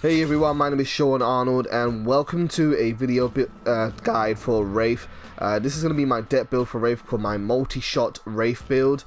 Hey everyone, my name is Sean Arnold and welcome to a video guide for Wraith. This is going to be my deck build for Wraith called my Multishot Wraith build.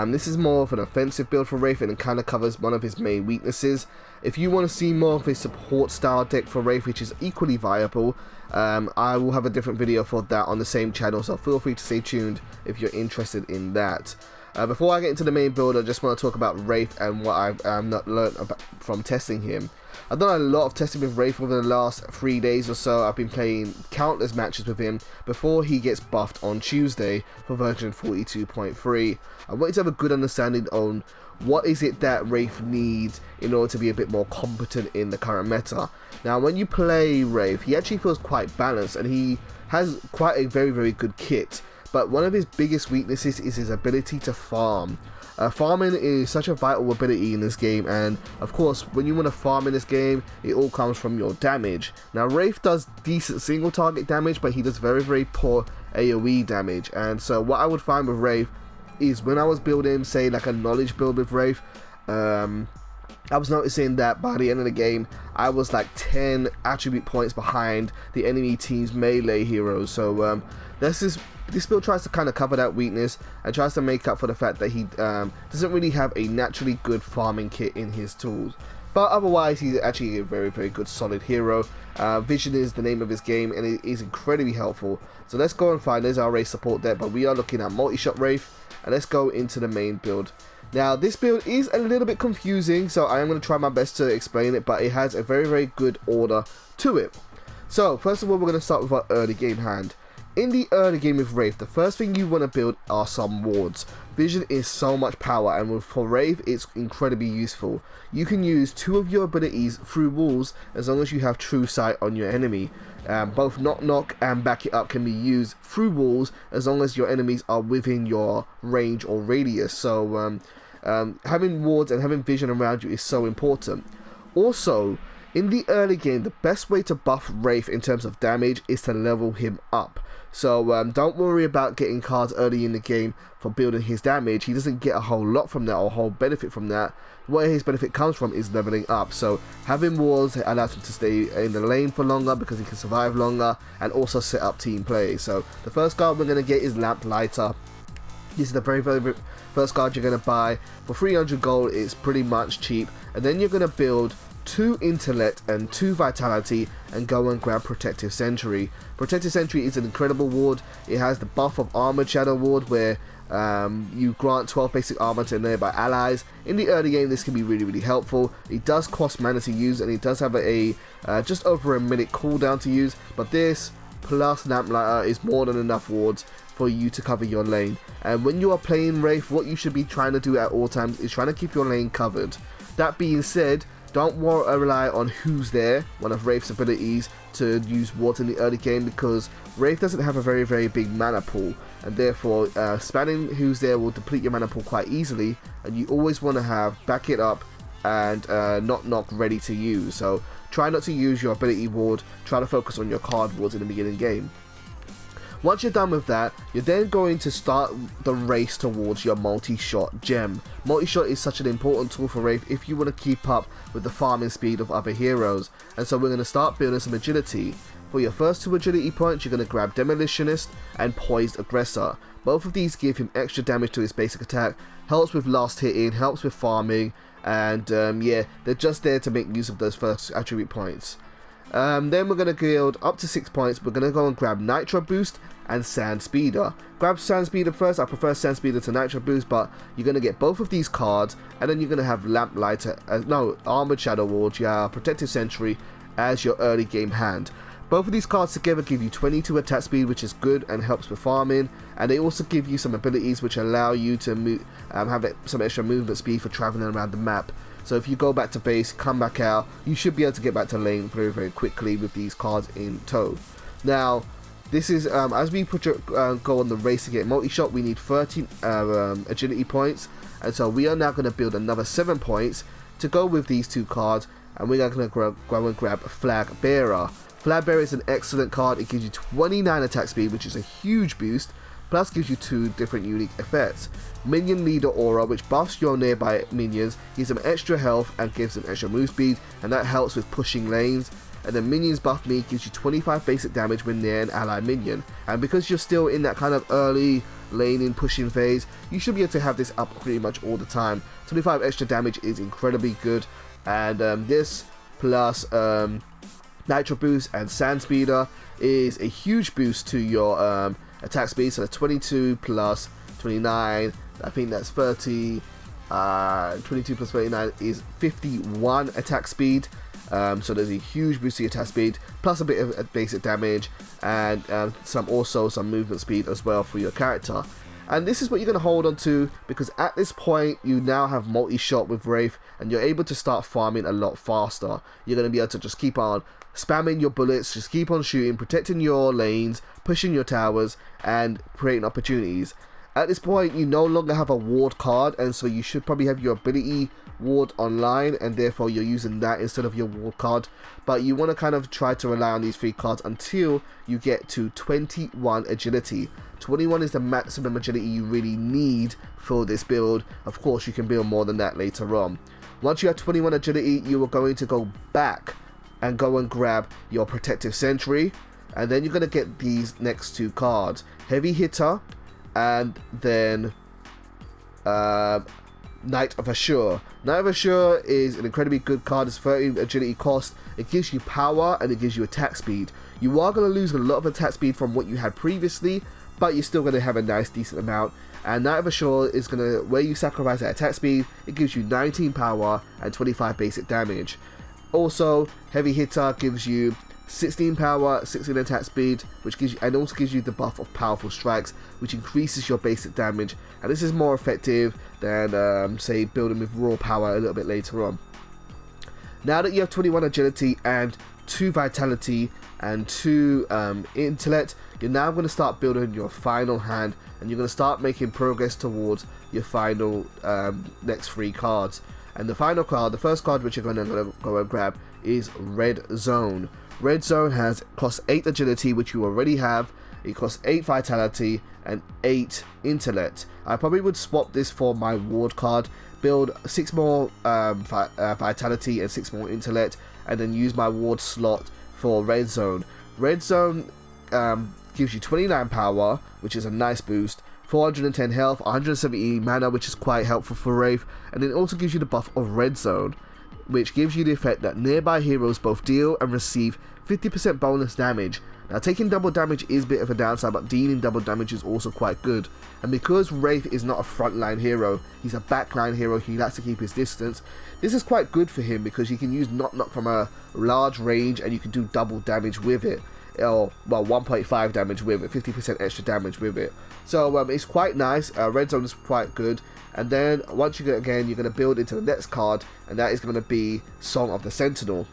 This is more of an offensive build for Wraith and it kind of covers one of his main weaknesses. If you want to see more of a support style deck for Wraith, which is equally viable, I will have a different video for that on the same channel, so feel free to stay tuned if you're interested in that. Before I get into the main build, I just want to talk about Wraith and what I've learned from testing him. I've done a lot of testing with Wraith over the last 3 days or so. I've been playing countless matches with him before he gets buffed on Tuesday for version 42.3. I wanted to have a good understanding on what is it that Wraith needs in order to be a bit more competent in the current meta. Now when you play Wraith, he actually feels quite balanced and he has quite a very good kit. But one of his biggest weaknesses is his ability to farm. Farming is such a vital ability in this game, and of course when you want to farm in this game, it all comes from your damage. Now Wraith does decent single target damage, but he does very poor AoE damage, and so what I would find with Wraith is when I was building, say, like a knowledge build with Wraith, I was noticing that by the end of the game I was like 10 attribute points behind the enemy team's melee heroes. So this build tries to kind of cover that weakness and tries to make up for the fact that he doesn't really have a naturally good farming kit in his tools. But otherwise, he's actually a very good solid hero. Vision is the name of his game and it is incredibly helpful. So let's go and find, there's our Wraith support deck, but we are looking at Multishot Wraith, and let's go into the main build. Now this build is a little bit confusing, so I am going to try my best to explain it, but it has a very good order to it. So first of all, we're going to start with our early game hand. In the early game with Wraith, the first thing you want to build are some wards. Vision is so much power, and for Wraith it's incredibly useful. You can use 2 of your abilities through walls as long as you have true sight on your enemy. Both knock and back it up can be used through walls as long as your enemies are within your range or radius. So having wards and having vision around you is so important. Also, in the early game, the best way to buff Wraith in terms of damage is to level him up. So don't worry about getting cards early in the game for building his damage. He doesn't get a whole lot from that or a whole benefit from that. Where his benefit comes from is leveling up. So having walls allows him to stay in the lane for longer because he can survive longer, and also set up team play. So the first card we're going to get is Lamplighter. This is the very first card you're going to buy. For 300 gold, it's pretty much cheap. And then you're going to build 2 intellect and 2 vitality and go and grab Protective Sentry. Protective Sentry is an incredible ward. It has the buff of Armored Shadow ward where you grant 12 basic armor to nearby allies. In the early game this can be really helpful. It does cost mana to use and it does have a just over a minute cooldown to use, but this plus Lamplighter is more than enough wards for you to cover your lane. And when you are playing Wraith, what you should be trying to do at all times is trying to keep your lane covered. That being said, don't rely on Who's There, one of Wraith's abilities, to use wards in the early game, because Wraith doesn't have a very big mana pool, and therefore spamming Who's There will deplete your mana pool quite easily, and you always want to have Back It Up and Knock ready to use. So try not to use your ability ward, try to focus on your card wards in the beginning game. Once you're done with that, you're then going to start the race towards your Multishot gem. Multishot is such an important tool for Wraith if you want to keep up with the farming speed of other heroes, and so we're going to start building some agility. For your first 2 agility points, you're going to grab Demolitionist and Poised Aggressor. Both of these give him extra damage to his basic attack, helps with last hitting, helps with farming, and yeah, they're just there to make use of those first attribute points. Then we're going to build up to 6 points. We're going to go and grab Nitro Boost and Sand Speeder. Grab Sand Speeder first. I prefer Sand Speeder to Nitro Boost, but you're going to get both of these cards, and then you're going to have Lamplighter, Armored Shadow Ward, Protective Sentry as your early game hand. Both of these cards together give you 22 attack speed, which is good and helps with farming, and they also give you some abilities which allow you to have some extra movement speed for traveling around the map. So if you go back to base, come back out, you should be able to get back to lane very quickly with these cards in tow. Now, this is as we go on the race to get Multishot, we need 13 agility points, and so we are now going to build another 7 points to go with these 2 cards, and we are going to go and grab Flag Bearer. Flag Bearer is an excellent card. It gives you 29 attack speed, which is a huge boost. plus gives you 2 different unique effects. Minion Leader Aura, which buffs your nearby minions, gives them extra health and gives them extra move speed, and that helps with pushing lanes. And then Minions Buff Me gives you 25 basic damage when near an ally minion, and because you're still in that kind of early laning pushing phase, you should be able to have this up pretty much all the time. 25 extra damage is incredibly good, and this plus Nitro Boost and Sand Speeder is a huge boost to your attack speed. So the 22 plus 29, I think that's 30, 22 plus 39 is 51 attack speed. So there's a huge boost to your attack speed, plus a bit of basic damage, and some movement speed as well for your character. And this is what you're going to hold on to, because at this point you now have multi-shot with Wraith, and you're able to start farming a lot faster. You're going to be able to just keep on spamming your bullets, just keep on shooting, protecting your lanes, pushing your towers, and creating opportunities. At this point you no longer have a ward card, and so you should probably have your ability ward online, and therefore you're using that instead of your ward card. But you want to kind of try to rely on these 3 cards until you get to 21 agility. 21 is the maximum agility you really need for this build. Of course you can build more than that later on. Once you have 21 agility, you are going to go back and go and grab your Protective Sentry, and then you're going to get these next 2 cards, Heavy Hitter and then Knight of Assure. Knight of Assure is an incredibly good card. It's 30 agility cost. It gives you power and it gives you attack speed. You are going to lose a lot of attack speed from what you had previously, but you're still going to have a nice decent amount. And Knight of Assure is going to, where you sacrifice that attack speed, it gives you 19 power and 25 basic damage. Also, Heavy Hitter gives you 16 power, 16 attack speed, which gives you, and also gives you the buff of Powerful Strikes, which increases your basic damage. And this is more effective than, say, building with raw power a little bit later on. Now that you have 21 agility and 2 vitality and 2 intellect, you're now going to start building your final hand, and you're going to start making progress towards your final next 3 cards. And the final card, the first card which you're going to go and grab, is Red Zone. Red Zone has cost 8 agility, which you already have. It costs 8 vitality and 8 intellect. I probably would swap this for my ward card, build 6 more vitality and 6 more intellect, and then use my ward slot for Red Zone. Red Zone gives you 29 power, which is a nice boost, 410 health, 170 mana, which is quite helpful for Wraith, and it also gives you the buff of Red Zone, which gives you the effect that nearby heroes both deal and receive 50% bonus damage. Now, taking double damage is a bit of a downside, but dealing double damage is also quite good. And because Wraith is not a frontline hero, he's a backline hero, he likes to keep his distance, this is quite good for him because you can use knock from a large range and you can do double damage with it. Or, well, 1.5 damage with it, 50% extra damage with it. So it's quite nice. Red Zone is quite good. And then once you get, again, you're going to build into the next card, and that is going to be Song of the Sentinel.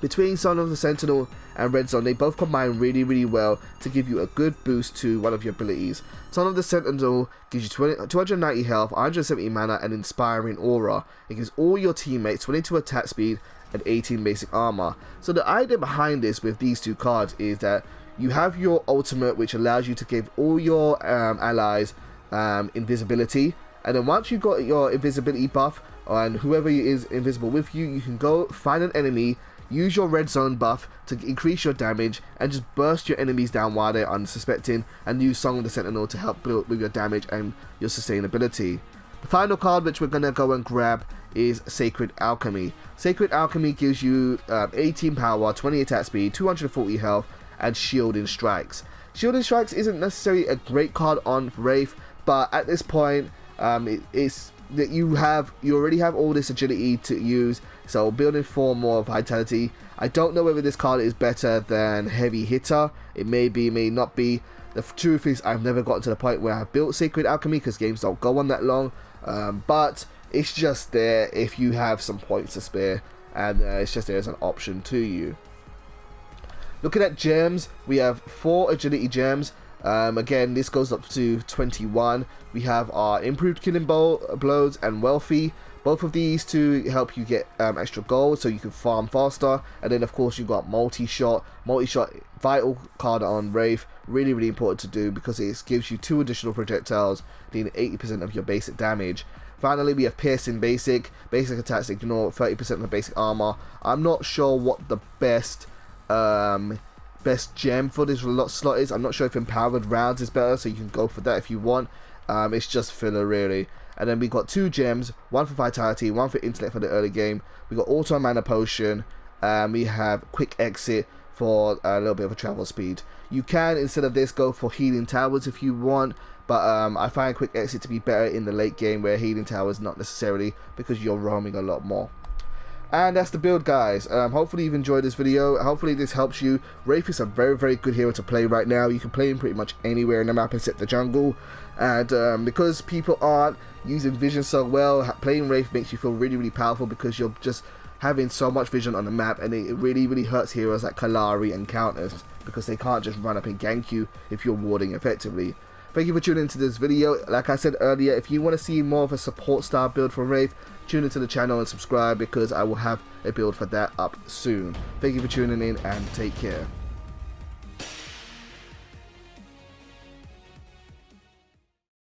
Between Song of the Sentinel and Red Zone, they both combine really, really well to give you a good boost to one of your abilities. Song of the Sentinel gives you 290 health, 170 mana, and Inspiring Aura. It gives all your teammates 22 attack speed and 18 basic armor. So the idea behind this with these 2 cards is that you have your ultimate, which allows you to give all your allies invisibility, and then once you've got your invisibility buff and whoever is invisible with you, you can go find an enemy, use your Red Zone buff to increase your damage and just burst your enemies down while they're unsuspecting, and use Song of the Sentinel to help build with your damage and your sustainability. The final card which we're going to go and grab is Sacred Alchemy. Sacred Alchemy gives you 18 power, 20 attack speed, 240 health, and Shielding Strikes. Shielding Strikes isn't necessarily a great card on Wraith, but at this point, it's that you already have all this agility to use, so building 4 more vitality. I don't know whether this card is better than Heavy Hitter. It may be, may not be. The truth is, I've never gotten to the point where I've built Sacred Alchemy because games don't go on that long, but it's just there if you have some points to spare, and it's just there as an option to you. Looking at gems, we have 4 agility gems. Again, this goes up to 21. We have our Improved Killing Blows and Wealthy. Both of these two help you get extra gold so you can farm faster. And then of course you've got Multishot. Multishot, vital card on Wraith, really important to do because it gives you 2 additional projectiles, dealing 80% of your basic damage. Finally, we have Piercing Basic. Basic attacks ignore 30% of the basic armor. I'm not sure what the best gem for this slot is. I'm not sure if Empowered Rounds is better, so you can go for that if you want. It's just filler really. And then we got 2 gems, 1 for Vitality, 1 for Intellect for the early game. We got Auto Mana Potion. We have Quick Exit for a little bit of a travel speed. You can, instead of this, go for Healing Towers if you want. But I find Quick Exit to be better in the late game, where Healing Towers not necessarily, because you're roaming a lot more. And that's the build, guys. Hopefully you've enjoyed this video. Hopefully this helps you. Wraith is a very good hero to play right now. You can play him pretty much anywhere in the map except the jungle. And because people aren't using vision so well, playing Wraith makes you feel really powerful, because you're just having so much vision on the map, and it really hurts heroes like Kalari and Countess, because they can't just run up and gank you if you're warding effectively. Thank you for tuning into this video. Like I said earlier, if you want to see more of a support style build for Wraith, tune into the channel and subscribe, because I will have a build for that up soon. Thank you for tuning in, and take care.